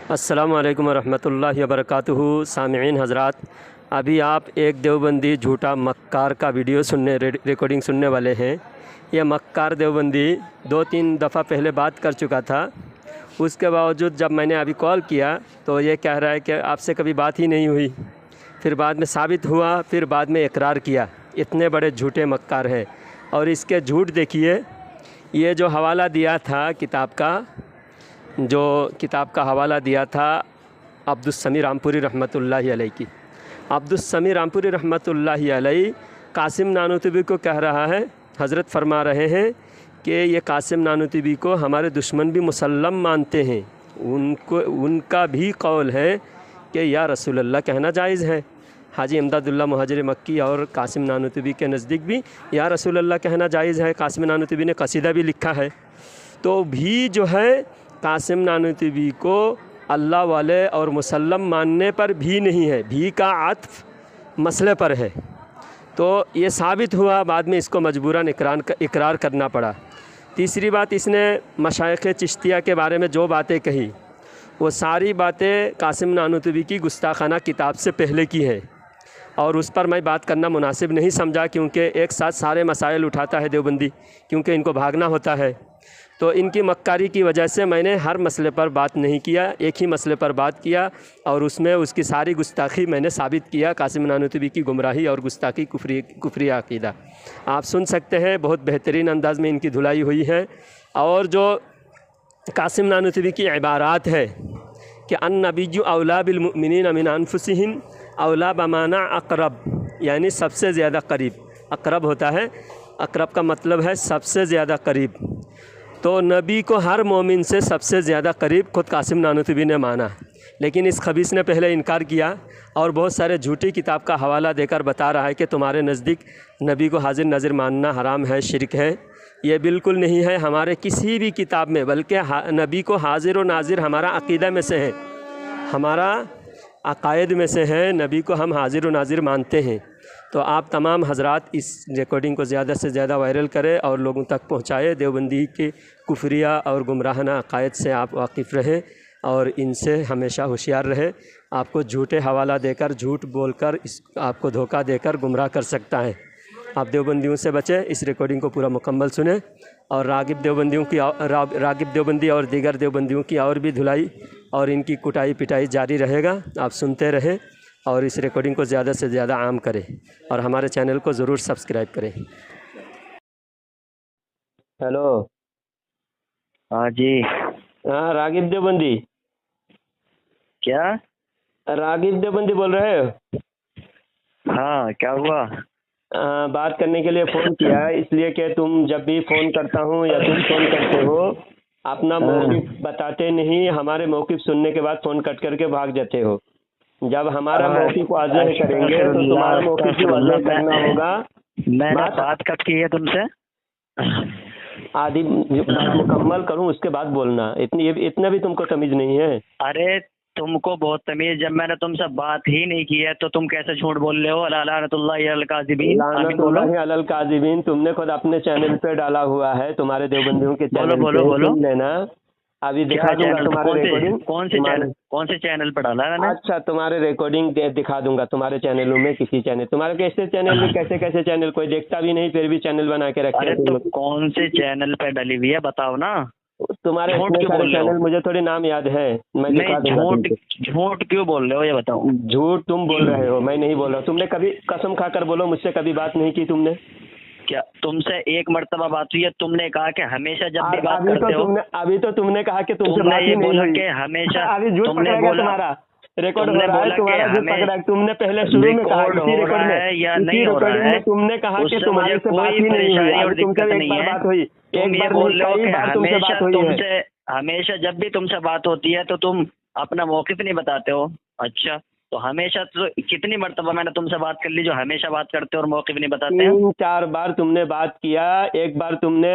السلام علیکم ورحمۃ اللہ وبرکاتہ۔ سامعین حضرات، ابھی آپ ایک دیوبندی جھوٹا مکار کا ویڈیو ریکارڈنگ سننے والے ہیں۔ یہ مکار دیوبندی 2-3 دفعہ پہلے بات کر چکا تھا، اس کے باوجود جب میں نے ابھی کال کیا تو یہ کہہ رہا ہے کہ آپ سے کبھی بات ہی نہیں ہوئی، پھر بعد میں ثابت ہوا، پھر بعد میں اقرار کیا۔ اتنے بڑے جھوٹے مکار ہیں، اور اس کے جھوٹ دیکھیے۔ یہ جو حوالہ دیا تھا کتاب کا حوالہ دیا تھا عبدالسمیع رامپوری رحمۃ اللہ علیہ کی۔ عبدالسمیع رامپوری رحمۃ اللہ علیہ قاسم نانوتوی کو کہہ رہا ہے، حضرت فرما رہے ہیں کہ یہ قاسم نانوتوی کو ہمارے دشمن بھی مسلم مانتے ہیں، ان کا بھی قول ہے کہ یا رسول اللہ کہنا جائز ہے۔ حاجی امداد اللہ مہاجر مکی اور قاسم نانوتوی کے نزدیک بھی یا رسول اللہ کہنا جائز ہے۔ قاسم نانوتوی نے قصیدہ بھی لکھا ہے۔ تو بھی جو ہے قاسم نانوتوی کو اللہ والے اور مسلم ماننے پر بھی نہیں ہے، بھی کا عطف مسئلے پر ہے۔ تو یہ ثابت ہوا، بعد میں اس کو مجبوراً اقرار کرنا پڑا۔ تیسری بات، اس نے مشائخ چشتیہ کے بارے میں جو باتیں کہی، وہ ساری باتیں قاسم نانوتوی کی گستاخانہ کتاب سے پہلے کی ہیں، اور اس پر میں بات کرنا مناسب نہیں سمجھا، کیونکہ ایک ساتھ سارے مسائل اٹھاتا ہے دیوبندی، کیونکہ ان کو بھاگنا ہوتا ہے۔ تو ان کی مکاری کی وجہ سے میں نے ہر مسئلے پر بات نہیں کیا، ایک ہی مسئلے پر بات کیا، اور اس میں اس کی ساری گستاخی میں نے ثابت کیا، قاسم نانوتوی کی گمراہی اور گستاخی کفری عقیدہ۔ آپ سن سکتے ہیں، بہت بہترین انداز میں ان کی دھلائی ہوئی ہے۔ اور جو قاسم نانوتوی کی عبارات ہے کہ النبی اولیٰ بالمؤمنین من انفسہم اولیٰ بمعنی اقرب، یعنی سب سے زیادہ قریب۔ اقرب ہوتا ہے، اقرب کا مطلب ہے سب سے زیادہ قریب۔ تو نبی کو ہر مومن سے سب سے زیادہ قریب خود قاسم نانوتوی نے مانا، لیکن اس خبیث نے پہلے انکار کیا، اور بہت سارے جھوٹی کتاب کا حوالہ دے کر بتا رہا ہے کہ تمہارے نزدیک نبی کو حاضر ناظر ماننا حرام ہے، شرک ہے۔ یہ بالکل نہیں ہے ہمارے کسی بھی کتاب میں، بلکہ نبی کو حاضر و ناظر ہمارا عقیدہ میں سے ہے، ہمارا عقائد میں سے ہے، نبی کو ہم حاضر و ناظر مانتے ہیں۔ تو آپ تمام حضرات اس ریکارڈنگ کو زیادہ سے زیادہ وائرل کریں اور لوگوں تک پہنچائے۔ دیوبندی کے کفریہ اور گمراہانہ عقائد سے آپ واقف رہیں، اور ان سے ہمیشہ ہوشیار رہیں۔ آپ کو جھوٹے حوالہ دے کر، جھوٹ بول کر، آپ کو دھوکہ دے کر گمراہ کر سکتا ہے۔ آپ دیوبندیوں سے بچیں، اس ریکارڈنگ کو پورا مکمل سنیں، اور راغب دیوبندی اور دیگر دیوبندیوں کی اور بھی دھلائی اور ان کی کٹائی پٹائی جاری رہے گا۔ آپ سنتے رہیں اور اس ریکارڈنگ کو زیادہ سے زیادہ عام کریں، اور ہمارے چینل کو ضرور سبسکرائب کریں۔ ہیلو، ہاں جی، ہاں راغب دیوبندی، کیا؟ راغب دیوبندی بول رہے ہو؟ ہاں، کیا ہوا؟ بات کرنے کے لیے فون کیا ہے، اس لیے کہ تم جب بھی فون کرتا ہوں یا تم فون کرتے ہو، اپنا موقف بتاتے نہیں، ہمارے موقف سننے کے بعد فون کٹ کر کے بھاگ جاتے ہو۔ جب ہمارا موقف واضح کریں گے تو تمہارا موقف بھی واضح کرنا ہوگا۔ میں نے بات کب کی ہے تم سے؟ آدھی بات مکمل کروں اس کے بعد بولنا، اتنا بھی تم کو تمیز نہیں ہے؟ ارے تم کو بہت تمیز، جب میں نے تم سے بات ہی نہیں کی ہے تو تم کیسے جھوٹ بول رہے ہو؟ لعنت اللہ علی الکاذبین، لعنت اللہ علی الکاذبین تم نے خود اپنے چینل پہ ڈالا ہوا ہے، تمہارے دیوبندیوں کے چینل پہ۔ بولو سن لینا، ابھی دکھا دوں گا تمہارے ریکارڈنگ۔ کون سے چینل پہ ڈالا ہے؟ اچھا، تمہارے ریکارڈنگ دکھا دوں گا تمہارے چینلوں میں، کسی چینل تمہارے کیسے چینل میں، کیسے چینل کوئی دیکھتا بھی نہیں، پھر بھی چینل بنا کے رکھے۔ تو کون سے چینل پہ ڈلی ہوئی ہے بتاؤ نا؟ تمہارے اتنے سارے چینل مجھے تھوڑی نام یاد ہے، میں دکھا دوں گا۔ جھوٹ کیوں بول رہے ہو یہ بتاؤ؟ جھوٹ تم بول رہے ہو، میں نہیں بول رہا ہوں۔ تم نے کبھی قسم کھا کر بولو، مجھ سے کبھی بات نہیں کی تم نے؟ کیا تم سے ایک مرتبہ بات ہوئی ہے؟ تم نے کہا کہ ہمیشہ جب بھی بات کرتے ہو، ابھی تو تم نے کہا کہ تم سے بات ہی نہیں ہوئی کہ ہمیشہ۔ ابھی جھوٹ پکڑا گیا تمہارا، ریکارڈ ہو رہا ہے تمہارا، جھوٹ پکڑا ہے۔ تم نے پہلے شروع میں کہا، اسی ریکارڈ میں تم نے کہا کہ تمہاری سے بات ہی نہیں ہوئی، ابھی تم سے ایک بار بات ہوئی، ایک بار نہیں کئی بار تم سے بات ہوئی ہے۔ ہمیشہ جب بھی تم سے بات ہوتی ہے تو تم اپنا موقف نہیں بتاتے ہو۔ اچھا، تو ہمیشہ تو کتنی مرتبہ میں نے تم سے بات کر لی جو ہمیشہ بات کرتے ہو اور موقف نہیں بتاتے ہیں؟ 3-4 بار تم نے بات کیا، ایک بار تم نے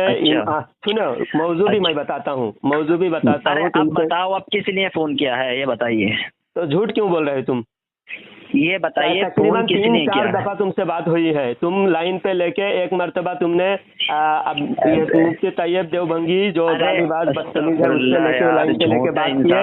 سنو، موضوع بھی میں بتاتا ہوں، موضوع بھی بتاتا ہوں۔ اب بتاؤ، اب کس لیے فون کیا ہے یہ بتائیے۔ تو جھوٹ کیوں بول رہے تم؟ یہ بتائیے، تقریباً 3-4 دفعہ تم سے بات ہوئی ہے، تم لائن پہ لے کے ایک مرتبہ تم نے مفتی طیب دیوبندی جو بدتمیز ہے، اس سے لے کے لائن پہ لے کے بات کی ہے۔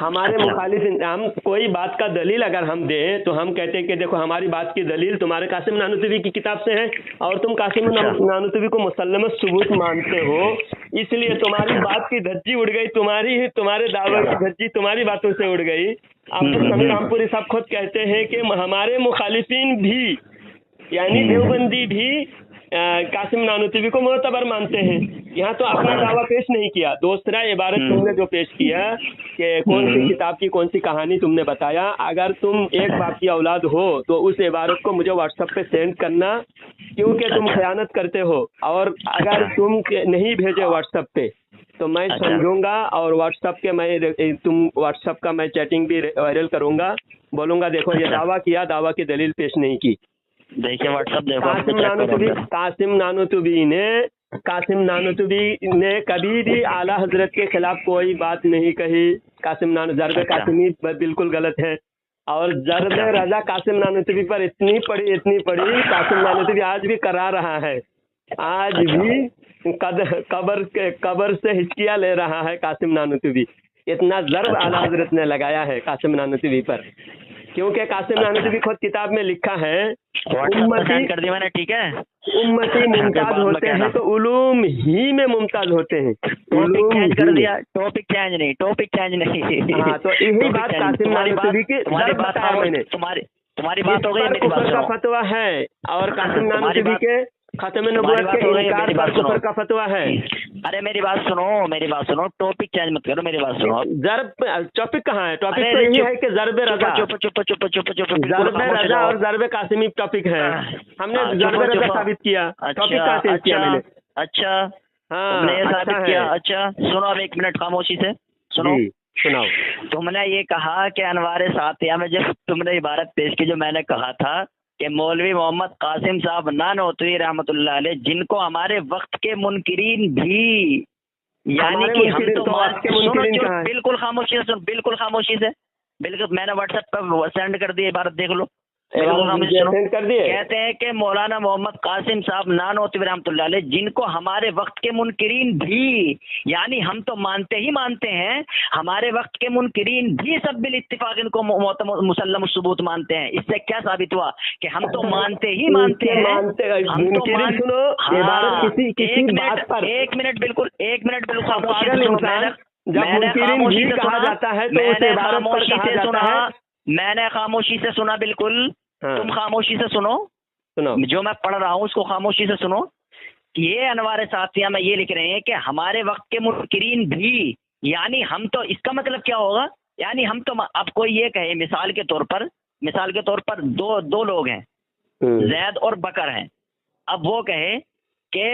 ہمارے مخالف ہم کوئی بات کا دلیل اگر ہم دیں تو ہم کہتے ہیں کہ دیکھو ہماری بات کی دلیل تمہارے قاسم نانوتوی کی کتاب سے ہے اور تم قاسم نانوتوی کو مسلم ثبوت مانتے ہو، اس لیے تمہاری بات کی دھجی اڑ گئی، تمہارے دعوے کی دھجی تمہاری باتوں سے اڑ گئی۔ عبدالسمیع رامپوری صاحب خود کہتے ہیں کہ ہمارے مخالفین بھی یعنی دیوبندی بھی قاسم نانوتوی کو معتبر مانتے ہیں۔ یہاں تو اپنا دعویٰ پیش نہیں کیا، دوسرا عبارت تم نے جو پیش کیا کہ کون سی کتاب کی کون سی کہانی تم نے بتایا، اگر تم ایک باپ کی اولاد ہو تو اس عبارت کو مجھے واٹس ایپ پہ سینڈ کرنا، کیونکہ تم خیانت کرتے ہو، اور اگر تم نہیں بھیجے واٹس ایپ پہ تو میں سمجھوں گا اور واٹس ایپ کے تم واٹس ایپ کا میں چیٹنگ بھی وائرل کروں گا، بولوں گا دیکھو یہ دعویٰ کیا، دعویٰ کی دلیل پیش نہیں کی۔ دیکھیے واٹس ایپ دیکھو، قاسم نانوتوی نے کبھی بھی اعلیٰ حضرت کے خلاف کوئی بات نہیں کہی۔ ضرب قاسمی بالکل غلط ہے، اور ضرب رضا قاسم نانوتوی پر اتنی پڑی قاسم نانوتوی آج بھی کرا رہا ہے، آج بھی قبر سے ہچکیاں لے رہا ہے قاسم نانوتوی، اتنا ضرب اعلیٰ حضرت نے لگایا ہے قاسم نانوتوی پر، کیونکہ قاسم نانوتوی خود کتاب میں لکھا ہے امتی کر دی میں نے، ٹھیک ہے، امتی ممتاز ہوتے ہیں تو علوم ہی میں ممتاز ہوتے ہیں، ٹاپک چینج کر دیا، ٹاپک چینج نہیں۔ ہاں تو یہی بات قاسم نانوتوی کی ضرب بتایا میں نے، تمہاری بات ہو گئی، میری بات کا فتویٰ ہے، اور قاسم نانوتوی کے ختم نبوت کے انکار پر کفر کا فتویٰ ہے۔ ارے میری بات سنو، ٹاپک چینج مت کرو، میری بات سنو۔ ضرب ٹاپک کہاں ہے؟ ٹاپک تو یہی ہے کہ ضرب رضا، ضرب رضا اور ضرب قاسمی ٹاپک ہے، ہم نے ضرب رضا ثابت کیا، ٹاپک کا چینج کیا میں نے۔ اچھا ہاں نے ثابت کیا، اچھا سنو اب ایک منٹ خاموشی سے سنو، سناؤ۔ تم نے یہ کہا کہ انوار ساتھیہ میں جب تم نے عبارت پیش کی جو میں نے کہا تھا کہ مولوی محمد قاسم صاحب نانوتوی رحمۃ اللہ علیہ، جن کو ہمارے وقت کے منکرین بھی، یعنی کہ ہم تو بالکل خاموشی سے بالکل میں نے واٹس ایپ پہ سینڈ کر دی عبارت، دیکھ لو، کہتے ہیں کہ مولانا محمد قاسم صاحب نانوتوی رحمۃ اللہ علیہ، جن کو ہمارے وقت کے منکرین بھی، یعنی ہم تو مانتے ہیں، ہمارے وقت کے منکرین بھی سب بالاتفاق ان کو مسلم الثبوت مانتے ہیں۔ اس سے کیا ثابت ہوا کہ ہم تو مانتے ہیں، ایک منٹ بالکل میں نے خاموشی سے سنا، بالکل تم خاموشی سے سنو، جو میں پڑھ رہا ہوں اس کو خاموشی سے سنو۔ یہ انوار ساتھیہ میں یہ لکھ رہے ہیں کہ ہمارے وقت کے منکرین بھی، یعنی ہم تو، اس کا مطلب کیا ہوگا؟ یعنی ہم تو، اب کوئی یہ کہے مثال کے طور پر دو لوگ ہیں، زید اور بکر ہیں، اب وہ کہے کہ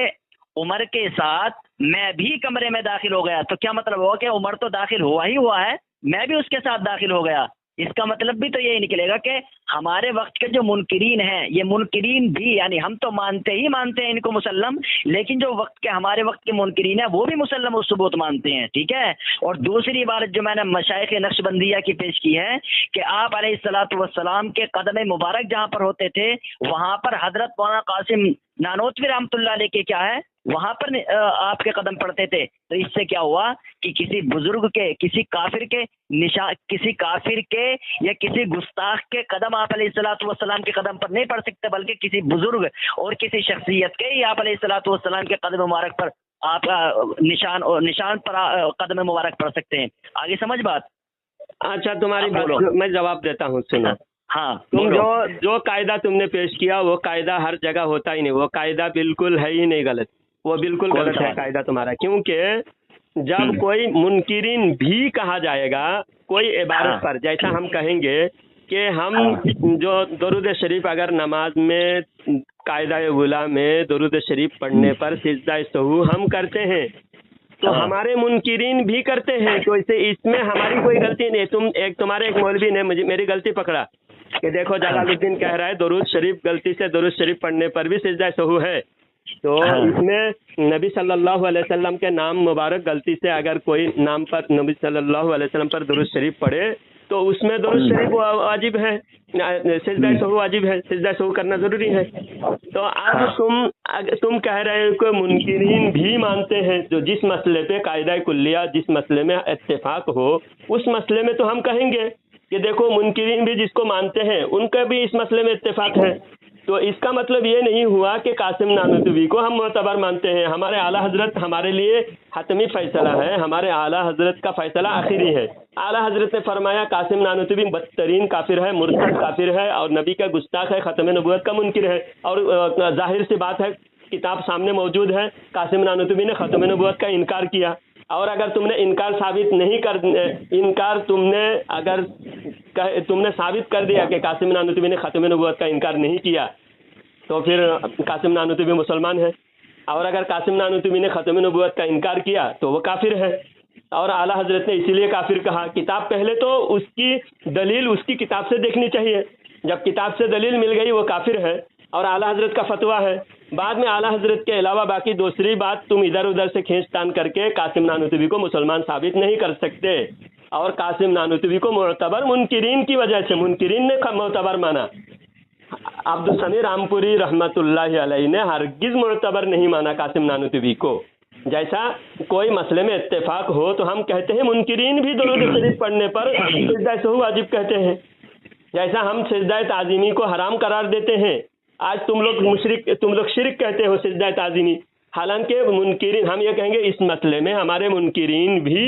عمر کے ساتھ میں بھی کمرے میں داخل ہو گیا، تو کیا مطلب ہوگا کہ عمر تو داخل ہوا ہے، میں بھی اس کے ساتھ داخل ہو گیا۔ اس کا مطلب بھی تو یہی نکلے گا کہ ہمارے وقت کے جو منکرین ہیں، یہ منکرین بھی، یعنی ہم تو مانتے ہیں ان کو مسلم، لیکن جو ہمارے وقت کے منکرین ہیں وہ بھی مسلم الثبوت مانتے ہیں، ٹھیک ہے۔ اور دوسری عبارت جو میں نے مشائخ نقشبندیہ کی پیش کی ہے کہ آپ علیہ الصلوۃ والسلام کے قدم مبارک جہاں پر ہوتے تھے وہاں پر حضرت مولانا قاسم نانوتوی رحمۃ اللہ علیہ کے کیا ہے، وہاں پر آپ کے قدم پڑتے تھے۔ تو اس سے کیا ہوا کہ کسی بزرگ کے، کسی کافر کے یا کسی گستاخ کے قدم آپ علیہ الصلوۃ والسلام کے قدم پر نہیں پڑ سکتے، بلکہ کسی بزرگ اور کسی شخصیت کے ہی آپ علیہ الصلوۃ والسلام کے قدم مبارک پر آپ نشان پر قدم مبارک پڑ سکتے ہیں۔ آگے سمجھ بات؟ اچھا تمہاری بات میں جواب دیتا ہوں، سنو۔ ہاں، تم جو قاعدہ تم نے پیش کیا وہ قاعدہ ہر جگہ ہوتا ہی نہیں، وہ قاعدہ بالکل ہے ہی نہیں غلط، وہ بالکل غلط ہے قاعدہ تمہارا، کیونکہ جب کوئی منکرین بھی کہا جائے گا کوئی عبارت پر، جیسا ہم کہیں گے کہ ہم جو درود شریف اگر نماز میں قاعدہ اولیٰ میں درود شریف پڑھنے پر سجدہ سہو ہم کرتے ہیں تو ہمارے منکرین بھی کرتے ہیں، تو اس میں ہماری کوئی غلطی نہیں۔ تمہارے ایک مولوی نے میری غلطی پکڑا کہ دیکھو جلال الدین کہہ رہا ہے درود شریف غلطی سے درود شریف پڑھنے پر بھی سجدہ سہو ہے، تو اس میں نبی صلی اللہ علیہ وسلم کے نام مبارک غلطی سے اگر کوئی نام پر نبی صلی اللہ علیہ وسلم پر درود شریف پڑھے تو اس میں درود شریف واجب ہے، سجدہ سہو واجب ہے، سجدہ سہو کرنا ضروری ہے۔ تو اب تم کہہ رہے ہو کہ منکرین بھی مانتے ہیں، جو جس مسئلے پہ قاعدہ کلیہ جس مسئلے میں اتفاق ہو اس مسئلے میں تو ہم کہیں گے کہ دیکھو منکرین بھی جس کو مانتے ہیں ان کا بھی اس مسئلے میں اتفاق ہے، تو اس کا مطلب یہ نہیں ہوا کہ قاسم نانوتوی کو ہم معتبر مانتے ہیں۔ ہمارے اعلیٰ حضرت ہمارے لیے حتمی فیصلہ ہے، ہمارے اعلیٰ حضرت کا فیصلہ آخری ہے۔ اعلیٰ حضرت نے فرمایا قاسم نانوتوی بدترین کافر ہے، مرتد کافر ہے اور نبی کا گستاخ ہے، ختم نبوت کا منکر ہے، اور ظاہر سی بات ہے کتاب سامنے موجود ہے، قاسم نانوتوی نے ختم نبوت کا انکار کیا، اور اگر تم نے انکار ثابت نہیں کر انکار تم نے ثابت کر دیا کہ قاسم نانوتوی نے ختم نبوت کا انکار نہیں کیا تو پھر قاسم نانوتوی مسلمان ہے، اور اگر قاسم نانوتوی نے ختم نبوت کا انکار کیا تو وہ کافر ہے۔ اور اعلیٰ حضرت نے اسی لیے کافر کہا۔ کتاب پہلے تو اس کی دلیل اس کی کتاب سے دیکھنی چاہیے، جب کتاب سے دلیل مل گئی وہ کافر ہے اور اعلیٰ حضرت کا فتویٰ ہے۔ بعد میں اعلیٰ حضرت کے علاوہ باقی دوسری بات تم ادھر ادھر سے کھینچ تان کر کے قاسم نانوتوی کو مسلمان ثابت نہیں کر سکتے، اور قاسم نانوتوی کو معتبر منکرین کی وجہ سے، منکرین نے معتبر مانا۔ عبدالسمیع رامپوری رحمۃ اللہ علیہ نے ہرگز معتبر نہیں مانا قاسم نانوتوی کو۔ جیسا کوئی مسئلے میں اتفاق ہو تو ہم کہتے ہیں منکرین بھی درود شریف پڑھنے پر سجدہ سہو واجب کہتے ہیں، جیسا ہم سجدہ تعظیمی کو حرام قرار دیتے ہیں۔ آج تم لوگ شرک کہتے ہو سجدہ تعظیمی، حالانکہ منکرین ہم یہ کہیں گے اس مسئلے میں ہمارے منکرین بھی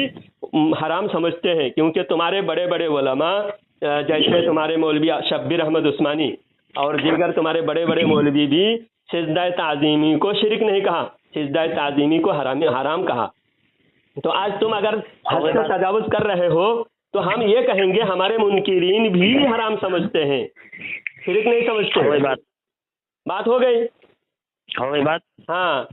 حرام سمجھتے ہیں، کیونکہ تمہارے بڑے بڑے علماء جیسے تمہارے مولوی شبیر احمد عثمانی اور دیگر تمہارے بڑے بڑے مولوی بھی سجدہ تعظیمی کو شرک نہیں کہا، سجدہ تعظیمی کو حرام کہا۔ تو آج تم اگر حد سے تجاوز کر رہے ہو تو ہم یہ کہیں گے ہمارے منکرین بھی حرام سمجھتے ہیں، شرک نہیں سمجھتے۔ بات ہو گئی بات۔ ہاں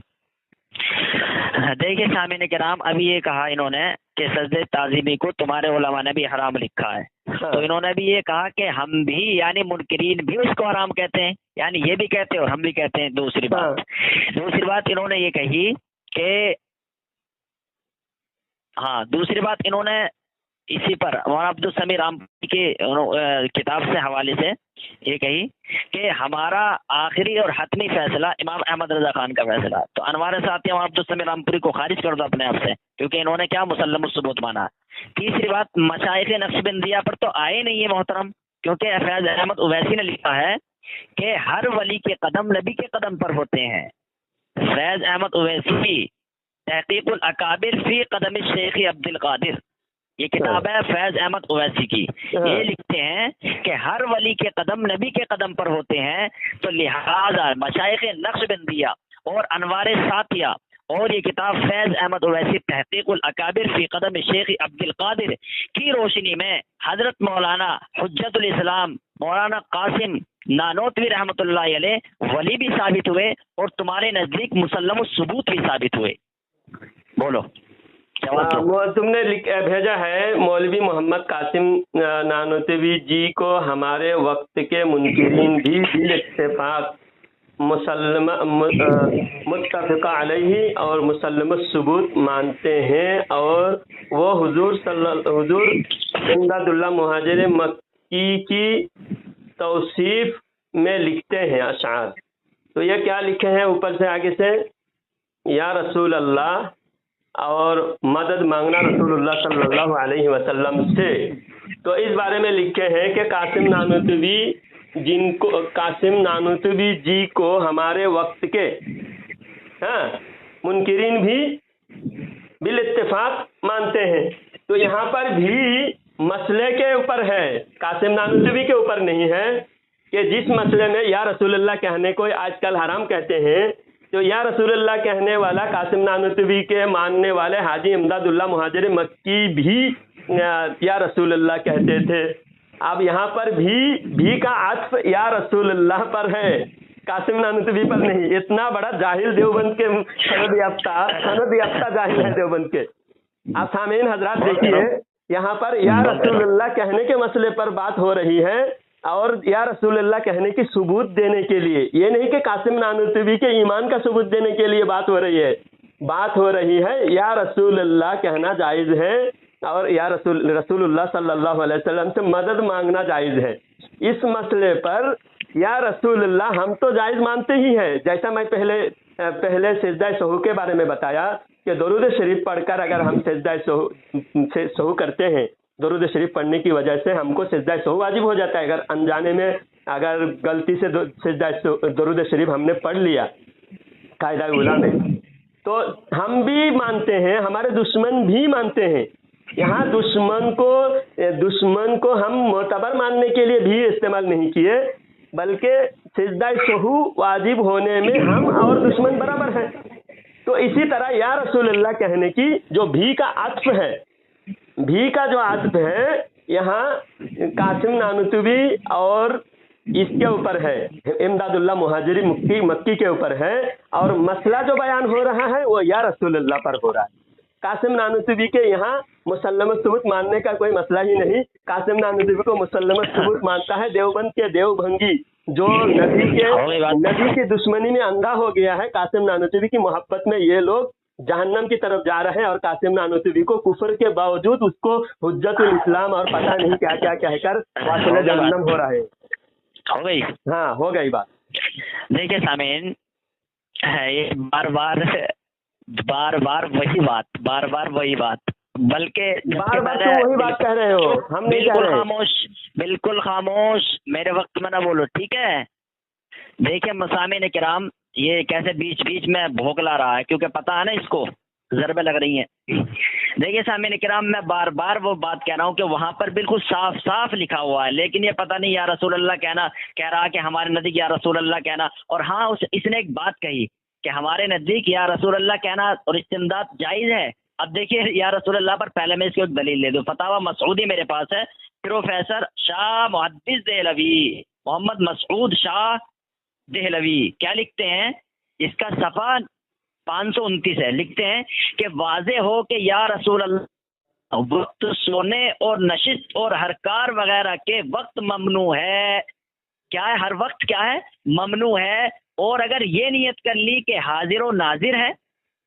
دیکھیے سامعین کرام، ابھی یہ کہا انہوں نے کہ سجدہ تعظیمی کو تمہارے علماء نے بھی حرام لکھا ہے، تو انہوں نے بھی یہ کہا کہ ہم بھی یعنی منکرین بھی اس کو حرام کہتے ہیں، یعنی یہ بھی کہتے ہیں اور ہم بھی کہتے ہیں۔ دوسری بات انہوں نے یہ کہی کہ دوسری بات انہوں نے اسی پر مولانا عبدالسمیع رامپوری کے کتاب سے حوالے سے یہ کہی کہ ہمارا آخری اور حتمی فیصلہ امام احمد رضا خان کا فیصلہ، تو انوار ساتھی مولانا عبدالسمیع رامپوری کو خارج کر دو اپنے آپ سے، کیونکہ انہوں نے کیا مسلم الثبوت مانا۔ تیسری بات مشائخ نقشبندیہ پر تو آئے نہیں ہے محترم، کیونکہ فیض احمد اویسی نے لکھا ہے کہ ہر ولی کے قدم نبی کے قدم پر ہوتے ہیں۔ فیض احمد اویسی تحقیق الاکابر فی قدم شیخ عبد القادر، یہ کتاب ہے فیض احمد اویسی کی، یہ لکھتے ہیں کہ ہر ولی کے قدم نبی کے قدم پر ہوتے ہیں، تو لہذا مشائخ نقشبندیہ اور انوار ساتھیہ اور یہ کتاب فیض احمد اویسی تحقیق الاکابر فی قدم شیخ عبد القادر کی روشنی میں حضرت مولانا حجت الاسلام مولانا قاسم نانوتوی رحمۃ اللہ علیہ ولی بھی ثابت ہوئے اور تمہارے نزدیک مسلم الثبوت بھی ثابت ہوئے۔ بولو وہ تم نے بھیجا ہے مولوی محمد قاسم نانوتوی جی کو ہمارے وقت کے منکرین بھی اتفاق متفق علیہ اور مسلم الثبوت مانتے ہیں، اور وہ حضور امداد اللہ مہاجر مکی کی توصیف میں لکھتے ہیں اشعار۔ تو یہ کیا لکھے ہیں اوپر سے آگے سے؟ یا رسول اللہ، اور مدد مانگنا رسول اللہ صلی اللہ علیہ وسلم سے۔ تو اس بارے میں لکھے ہیں کہ قاسم نانوتوی جی کو ہمارے وقت کے منکرین بھی بالاتفاق مانتے ہیں۔ تو یہاں پر بھی مسئلے کے اوپر ہے، قاسم نانوتوی کے اوپر نہیں ہے کہ جس مسئلے میں یا رسول اللہ کہنے کو آج کل حرام کہتے ہیں، تو یا رسول اللہ کہنے والا قاسم نانوتوی کے ماننے والے حاجی امداد اللہ مہاجر مکی بھی یا رسول اللہ کہتے تھے۔ اب یہاں پر بھی کا عطف یا رسول اللہ پر ہے، قاسم نانوتوی پر نہیں۔ اتنا بڑا جاہل دیوبند کے سند یافتہ جاہل ہے دیوبند کے۔ اب سامعین حضرات دیکھیے، یہاں پر یا رسول اللہ کہنے کے مسئلے پر بات ہو رہی ہے، اور یا رسول اللہ کہنے کی ثبوت دینے کے لیے، یہ نہیں کہ قاسم نانوتوی کے ایمان کا ثبوت دینے کے لیے بات ہو رہی ہے۔ بات ہو رہی ہے یا رسول اللہ کہنا جائز ہے اور یا رسول اللہ صلی اللہ علیہ وسلم سے مدد مانگنا جائز ہے. اس مسئلے پر یا رسول اللہ ہم تو جائز مانتے ہی ہیں، جیسا میں پہلے سجدہ سہو کے بارے میں بتایا کہ درود شریف پڑھ کر اگر ہم سجدہ سہو کرتے ہیں، درود شریف پڑھنے کی وجہ سے ہم کو سجدہ سہو واجب ہو جاتا ہے. اگر انجانے میں اگر غلطی سے سجدہ درود شریف ہم نے پڑھ لیا قاعدہ اولیٰ میں، تو ہم بھی مانتے ہیں، ہمارے دشمن بھی مانتے ہیں. یہاں دشمن کو ہم معتبر ماننے کے لیے بھی استعمال نہیں کیے، بلکہ سجدہ سہو واجب ہونے میں ہم اور دشمن برابر ہیں. تو اسی طرح یا رسول اللہ کہنے کی جو بھی کا عطف ہے، بھی کا جو عطف ہے یہاں قاسم نانوتوی اور اس کے اوپر ہے، امداد اللہ مہاجری مکی کے اوپر ہے، اور مسئلہ جو بیان ہو رہا ہے وہ یا رسول اللہ پر ہو رہا ہے. قاسم نانوتوی کے یہاں مسلم ثبوت ماننے کا کوئی مسئلہ ہی نہیں. قاسم نانوتوی کو مسلم ثبوت مانتا ہے دیوبند کے دیوبھنگی جو نبی کی دشمنی میں اندھا ہو گیا ہے. قاسم نانوتوی کی محبت میں یہ لوگ جہنم کی طرف جا رہے ہیں، اور قاسم نانوتوی کو کفر کے باوجود اس کو حجت الاسلام اور پتہ نہیں کیا کیا کہہ کر واصل جہنم ہو رہے ہیں. ہو گئی؟ ہاں ہو گئی بات. دیکھیے سامعین، یہ بار بار وہی بات بلکہ بار بار تم وہی بات کہہ رہے ہو، ہم نہیں کہہ رہے. خاموش، بالکل خاموش، میرے وقت میں نہ بولو، ٹھیک ہے؟ دیکھیے مسامعین کرام، یہ کیسے بیچ میں بھوکلا رہا ہے، کیونکہ پتہ ہے نا اس کو ضربیں لگ رہی ہیں. دیکھیے سامعین کرام، میں بار بار وہ بات کہہ رہا ہوں کہ وہاں پر بالکل صاف صاف لکھا ہوا ہے، لیکن یہ پتہ نہیں یا رسول اللہ کہہ رہا کہ ہمارے نزدیک یا رسول اللہ کہنا. اور ہاں اس نے ایک بات کہی کہ ہمارے نزدیک یا رسول اللہ کہنا اور استمداد جائز ہے. اب دیکھیے یا رسول اللہ پر پہلے میں اس کی ایک دلیل لے دوں. فتاوی مسعودی میرے پاس ہے، پروفیسر شاہ محدث دہلوی، محمد مسعود شاہ دہلوی کیا لکھتے ہیں، اس کا صفحہ 529 ہے. لکھتے ہیں کہ واضح ہو کہ یا رسول اللہ وقت سونے اور نشست اور حرکار وغیرہ کے وقت ممنوع ہے. کیا ہے؟ ہر وقت کیا ہے؟ ممنوع ہے. اور اگر یہ نیت کر لی کہ حاضر و ناظر ہے،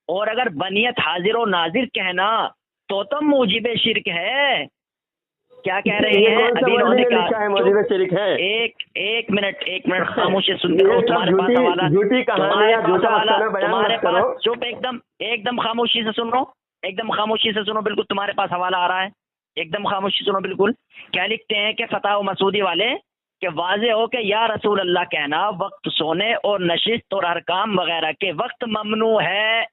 اور اگر بنیت حاضر و ناظر کہنا تو تم موجب شرک ہے. کیا کہہ رہے ہیں؟ ابھی انہوں نے کہا موجب شرک ہے. ایک منٹ خاموشی سنتے رہو. تمہارے پاس حوالہ، چپ ایک دم خاموشی سے سن رہا ہوں، ایک دم خاموشی سے سنو، بالکل تمہارے پاس حوالہ آ رہا ہے، ایک دم خاموشی سنو. بالکل کیا لکھتے ہیں کہ فتح و مسعودی والے کہ واضح ہو کہ یا رسول اللہ کہنا وقت سونے اور نشست اور حرکام وغیرہ کے وقت ممنوع ہے.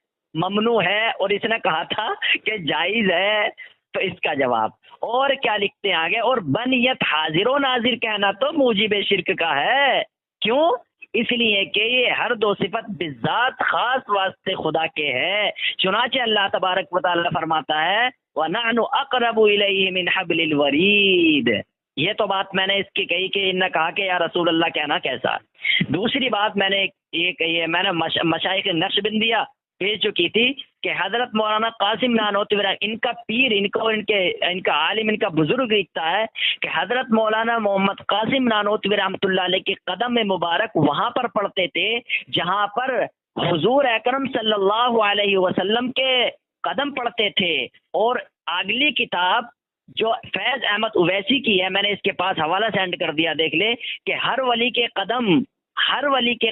اور اس نے کہا تھا کہ جائز ہے. تو اس کا جواب اور کیا لکھتے ہیں آگے، اور بنیت حاضر و ناظر کہنا تو موجب شرک کا ہے. کیوں؟ اس لیے کہ یہ ہر دو صفت بذات خاص واسطے خدا کے ہے. چنانچہ اللہ تبارک و تعالی فرماتا ہے وَنَحْنُ أَقْرَبُ إِلَيْهِ مِنْ حَبْلِ الْوَرِيدِ. یہ تو بات میں نے اس کی کہی کہ انہوں نے کہا کہ یا رسول اللہ کہنا کیسا. دوسری بات میں نے یہ کہی ہے، میں نے مشائخ نقشبندیہ پیش جو کی تھی کہ حضرت مولانا قاسم نانوتوی ان کا پیر، ان کا عالم، ان کا بزرگ لکھتا ہے کہ حضرت مولانا محمد قاسم نانوتوی رحمۃ اللہ علیہ کے قدم مبارک وہاں پر پڑتے تھے جہاں پر حضور اکرم صلی اللہ علیہ وسلم کے قدم پڑتے تھے. اور اگلی کتاب جو فیض احمد اویسی کی ہے، میں نے اس کے پاس حوالہ سینڈ کر دیا، دیکھ لے کہ ہر ولی کے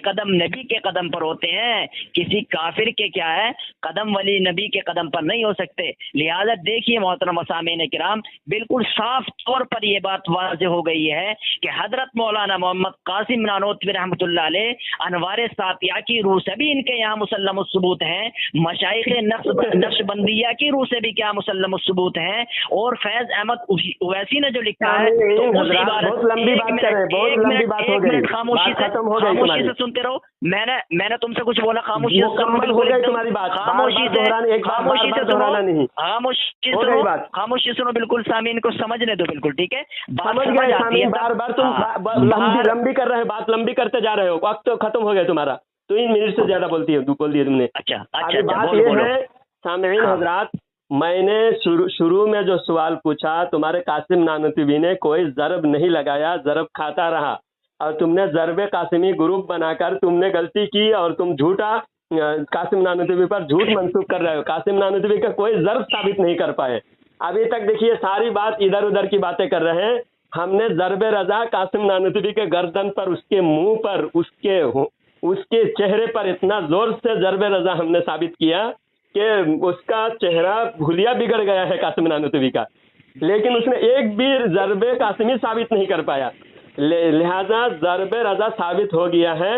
قدم نبی کے قدم پر ہوتے ہیں. کسی کافر کے کیا ہے قدم ولی نبی کے قدم پر نہیں ہو سکتے. لہذا دیکھیے محترم سامعین کرام، بالکل صاف طور پر یہ بات واضح ہو گئی ہے کہ حضرت مولانا محمد قاسم نانوتوی رحمۃ اللہ علیہ انوار ساتیہ کی روح سے بھی ان کے یہاں مسلم الثبوت ہیں، مشائخ نقش بندیہ کی روح سے بھی کیا مسلم الثبوت ہیں. اور فیض احمد اویسی نے جو لکھا ہے خاموشی سے سنتے رہو. میں نے تم سے کچھ بولا، خاموشی سے سنو، بالکل سامعین کو سمجھنے دو. بالکل ٹھیک ہے، بار بار تم لمبی کر رہے ہو، بات لمبی کرتے جا رہے ہو، وقت تو ختم ہو گیا تمہارا. 3 منٹ سے زیادہ بول دیا تم نے. اچھا بات یہ ہے سامعین حضرات، میں نے شروع میں جو سوال پوچھا، تمہارے قاسم نانوتوی نے کوئی ضرب نہیں لگایا، ضرب کھاتا رہا، اور تم نے ضرب قاسمی گروپ بنا کر تم نے غلطی کی، اور تم جھوٹا قاسم نانوتوی پر جھوٹ منسوخ کر رہے ہو. قاسم نانوتوی کا کوئی ضرب ثابت نہیں کر پائے. ابھی تک دیکھیے ساری بات ادھر ادھر کی باتیں کر رہے ہیں. ہم نے ضرب رضا قاسم نانوتوی کے گردن پر، اس کے منہ پر، اس کے چہرے پر اتنا زور سے ضرب رضا ہم نے ثابت کیا کہ اس کا چہرہ بھولیا بگڑ گیا ہے قاسم نانوتوی کا، لیکن اس نے ایک بھی ضرب قاسمی ثابت نہیں کر پایا. لہذا ضرب رضا ثابت ہو گیا ہے.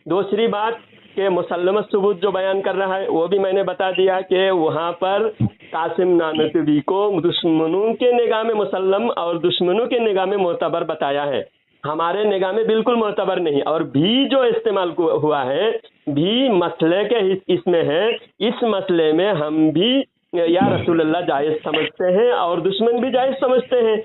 دوسری بات کہ مسلم ثبوت جو بیان کر رہا ہے وہ بھی میں نے بتا دیا کہ وہاں پر قاسم نانوتوی کو دشمنوں کے نگاہ میں مسلم اور دشمنوں کے نگاہ میں معتبر بتایا ہے، ہمارے نگاہ میں بالکل معتبر نہیں. اور بھی جو استعمال ہوا ہے بھی مسئلے کے اس میں ہے، اس مسئلے میں ہم بھی یا رسول اللہ جائز سمجھتے ہیں اور دشمن بھی جائز سمجھتے ہیں.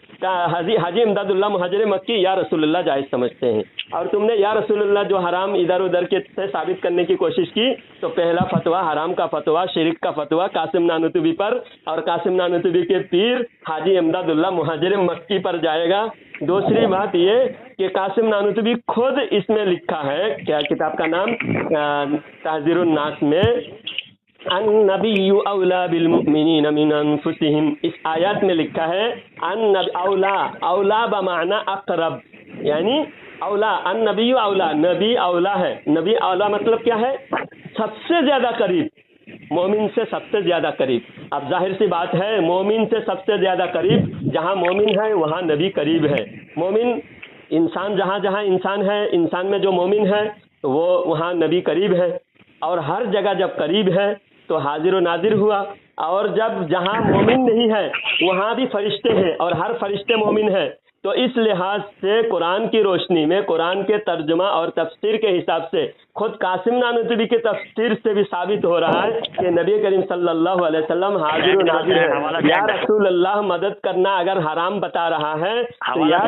حاجی امداد اللہ مہاجر مکی یا رسول اللہ جائز سمجھتے ہیں، اور تم نے یا رسول اللہ جو حرام ادھر ادھر کے سے ثابت کرنے کی کوشش کی تو پہلا فتویٰ حرام کا فتویٰ، شرک کا فتویٰ قاسم نانوتوی پر اور قاسم نانوتوی کے پیر حاجی امداد اللہ مہاجر مکی پر جائے گا. دوسری بات یہ کہ قاسم نانوتوی خود اس میں لکھا ہے، کیا کتاب کا نام تحذیر الناس میں، النبی اولا بالمؤمنین من انفسہم، اس آیات میں لکھا ہے اولا بمعنی اقرب، یعنی اولا النبی اولا، نبی اولا ہے. نبی اولا مطلب کیا ہے؟ سب سے زیادہ قریب، مومن سے سب سے زیادہ قریب. اب ظاہر سی بات ہے مومن سے سب سے زیادہ قریب، جہاں مومن ہے وہاں نبی قریب ہے. مومن انسان جہاں جہاں انسان ہے، انسان میں جو مومن ہے وہ وہاں نبی قریب ہے، اور ہر جگہ جب قریب ہے تو حاضر و ناظر ہوا. اور جب جہاں مومن نہیں ہے وہاں بھی فرشتے ہیں اور ہر فرشتے مومن ہے. تو اس لحاظ سے قرآن کی روشنی میں، قرآن کے ترجمہ اور تفسیر کے حساب سے خود قاسم نانوتوی کی تفسیر سے بھی ثابت ہو رہا ہے کہ نبی کریم صلی اللہ علیہ وسلم حاضر و ناظر ہے. یا رسول اللہ مدد کرنا اگر حرام بتا رہا ہے تو یا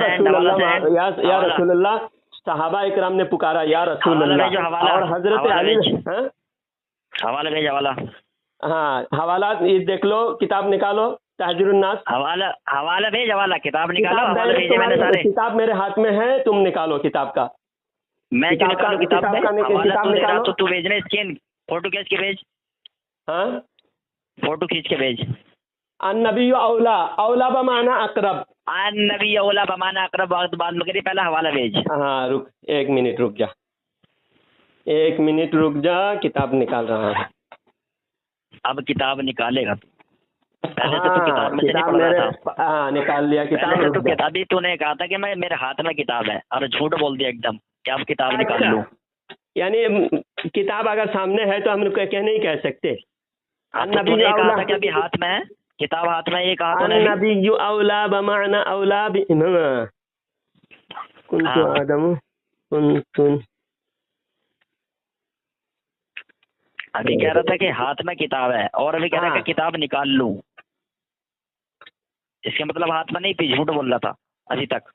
رسول اللہ صحابہ اکرام نے پکارا یا رسول اللہ، اور حضرت علی ہاں حوالات دیکھ لو، کتاب نکالو تحذیر الناس، حوالہ بھیج، حوالہ کتاب نکالو، حوالہ بھیجے میں نے سارے. کتاب میرے ہاتھ میں ہے، تم نکالو کتاب کا. میں کیوں نکالوں کتاب میں؟ حوالہ تو دے رہا تو بھیجنا، اسکین فوٹو کھینچ کے بھیج. ہاں فوٹو کھینچ کے بھیج. النبی اولا، اولا بمعنی اقرب، النبی اولا بمعنی اقرب، وقت بعد میں کری، پہلا حوالہ بھیج. ہاں رک ایک منٹ رک جا، ایک منٹ رک جا، کتاب نکال رہا ہے. اب کتاب نکالے گا نکال لیا کتاب. ابھی تو نے کہا تھا کہ میرے ہاتھ میں کتاب ہے اور جھوٹ بول دیا ایک دم کہ اب کتاب نکال لوں. یعنی کتاب اگر سامنے ہے تو ہم نہیں کہہ سکتے. تو نے کہا تھا کہ ابھی ہاتھ میں ہے کتاب، ہاتھ میں، یہ کہا النبی اولا بمعنی اولا کنت آدم کنت. ابھی کہہ رہا تھا کہ ہاتھ میں کتاب ہے اور ابھی کہہ رہا کہ کتاب نکال لوں. اس کے مطلب ہاتھ میں نہیں تھی، جھوٹ بول رہا تھا ابھی تک.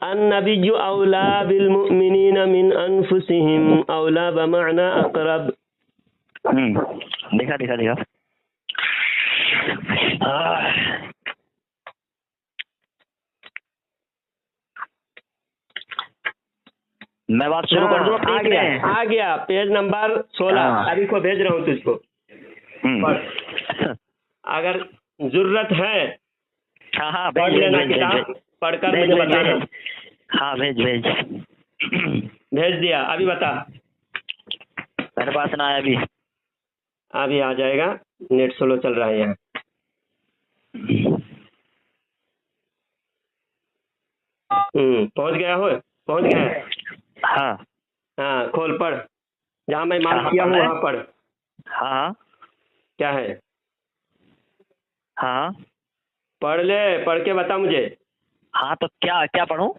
النبی اولا بالمؤمنین من انفسہم اولا بمعنی اقرب. دیکھا میں بات شروع کر دوں. آ گیا پیج نمبر 16، ابھی کو بھیج رہا ہوں تجھ کو. اگر ضرورت ہے پڑھ لینا کتاب، پڑھ کر مجھے بتانا. ہاں بھیج دیا. ابھی بتا، میرے پاس نہ آیا. ابھی آ جائے گا، نیٹ سلو چل رہا ہے یہاں. پہنچ گیا ہے. ہاں کھول پڑھ، جہاں میں مارک کیا ہوں وہاں پڑھ. ہاں کیا ہے؟ ہاں پڑھ لے، پڑھ کے بتا مجھے. ہاں تو کیا پڑھوں؟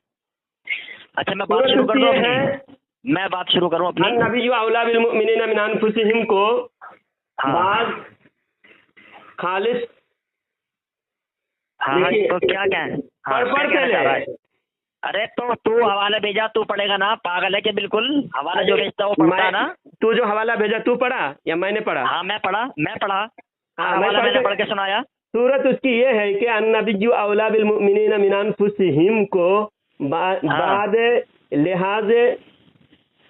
اچھا میں بات شروع کروں اپنی. النبی اولا بالمؤمنین من انفسہم کو بعض خالص. تو کیا پڑھ پہلے. ارے تو حوالہ بھیجا، تو پڑھے گا نا، پاگل ہے کہ بالکل. حوالہ جو بھیجتا وہ پڑھتا نا. تو جو حوالہ بھیجا تو پڑھا یا میں نے پڑھا؟ ہاں میں پڑھا. حوالہ میں نے پڑھ کے سنایا. صورت اس کی یہ ہے کہ النبی اولا بالمؤمنین من انفسہم کو بعد لحاظ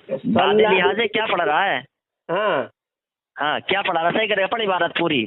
کیا پڑھ رہا ہے؟ ہاں کیا پڑھا رہا؟ صحیح کرے، پڑھ عبارت پوری.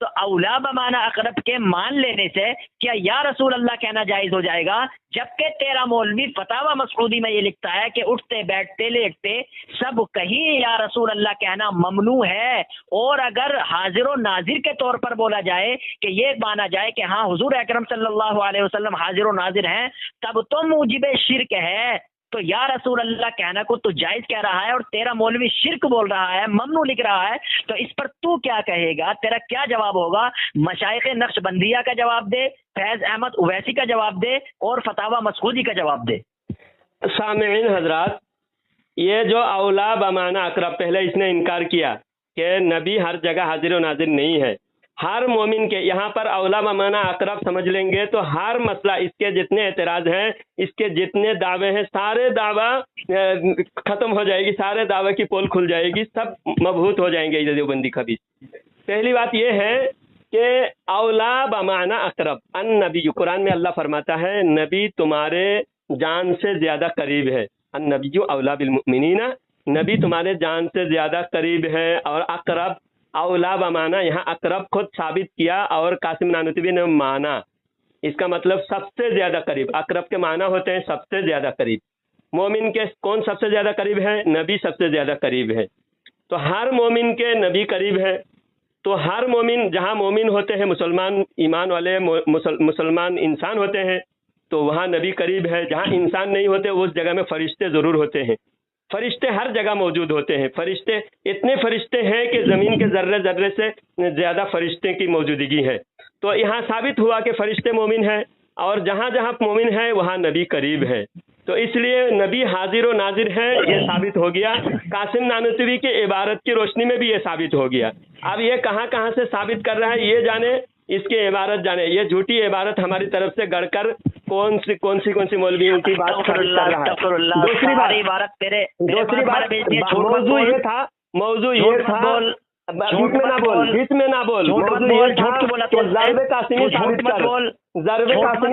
تو اولا بمانا اقرب کے مان لینے سے کیا یا رسول اللہ کہنا جائز ہو جائے گا؟ جبکہ تیرا مولوی فتاوی مسعودی میں یہ لکھتا ہے کہ اٹھتے بیٹھتے لیٹتے سب کہیں یا رسول اللہ کہنا ممنوع ہے، اور اگر حاضر و ناظر کے طور پر بولا جائے کہ یہ مانا جائے کہ ہاں حضور اکرم صلی اللہ علیہ وسلم حاضر و ناظر ہیں، تب تو موجب شرک ہے۔ تو یا رسول اللہ کہنا کو تو جائز کہہ رہا ہے اور تیرا مولوی شرک بول رہا ہے، ممنوع لکھ رہا ہے، تو اس پر تو کیا کہے گا؟ تیرا کیا جواب ہوگا؟ مشائخ نقش بندیہ کا جواب دے، فیض احمد اویسی کا جواب دے، اور فتاوی مسعودی کا جواب دے۔ سامعین حضرات، یہ جو اولا بمانا اقرب، پہلے اس نے انکار کیا کہ نبی ہر جگہ حاضر و ناظر نہیں ہے۔ ہر مومن کے یہاں پر اولا بمانا اقرب سمجھ لیں گے تو ہر مسئلہ، اس کے جتنے اعتراض ہیں، اس کے جتنے دعوے ہیں، سارے دعویٰ ختم ہو جائے گی، سارے دعوے کی پول کھل جائے گی، سب مبہوت ہو جائیں گے دیوبندی خبیث۔ پہلی بات یہ ہے کہ اولا بمانا اقرب، ان نبی، قرآن میں اللہ فرماتا ہے نبی تمہارے جان سے زیادہ قریب ہے، ان نبی اولا بالمؤمنین، نبی تمہارے جان سے زیادہ قریب ہے۔ اور اقرب، اولا بمانا، یہاں اقرب خود ثابت کیا اور قاسم نانوتوی نے مانا، اس کا مطلب سب سے زیادہ قریب۔ اقرب کے معنی ہوتے ہیں سب سے زیادہ قریب۔ مومن کے کون سب سے زیادہ قریب ہے؟ نبی سب سے زیادہ قریب ہے۔ تو ہر مومن کے نبی قریب ہے، تو ہر مومن، جہاں مومن ہوتے ہیں مسلمان ایمان والے مسلمان انسان ہوتے ہیں، تو وہاں نبی قریب ہے۔ جہاں انسان نہیں ہوتے اس جگہ میں فرشتے ضرور ہوتے ہیں۔ فرشتے ہر جگہ موجود ہوتے ہیں۔ فرشتے اتنے فرشتے ہیں کہ زمین کے ذرے ذرے سے زیادہ فرشتے کی موجودگی ہے۔ تو یہاں ثابت ہوا کہ فرشتے مومن ہیں، اور جہاں جہاں مومن ہے وہاں نبی قریب ہے، تو اس لیے نبی حاضر و ناظر ہے، یہ ثابت ہو گیا۔ قاسم نانوتوی کی عبارت کی روشنی میں بھی یہ ثابت ہو گیا۔ اب یہ کہاں کہاں سے ثابت کر رہا ہے یہ جانے، اس کی عبارت جانے، یہ جھوٹی عبارت ہماری طرف سے گڑھ کر کون سی مولویوں کی بات کر رہا ہے۔ دوسری بات موضوع یہ تھا بیچ میں نہ بول، ضرب قاسمی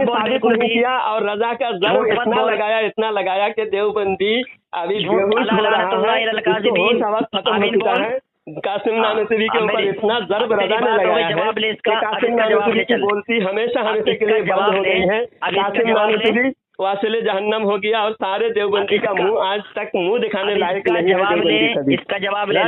ثابت نہیں کیا، اور رضا کا ضرب اتنا لگایا کہ دیوبندی ابھی بےہوش ہو رہا ہے، اس کو ہوش وقت ختم ہو چکا ہے۔ قاسم نانوتوی کے اوپر اتنا ضرب رضا نے لگایا ہے کہ قاسم نانوتوی کی بولتی ہمیشہ کے لیے بند ہو گئی ہے۔ قاسم نانوتوی واصل جہنم ہو گیا، اور سارے دیوبندی کا منہ آج تک منہ دکھانے لائق نہیں ہے۔ اس کا جواب لے،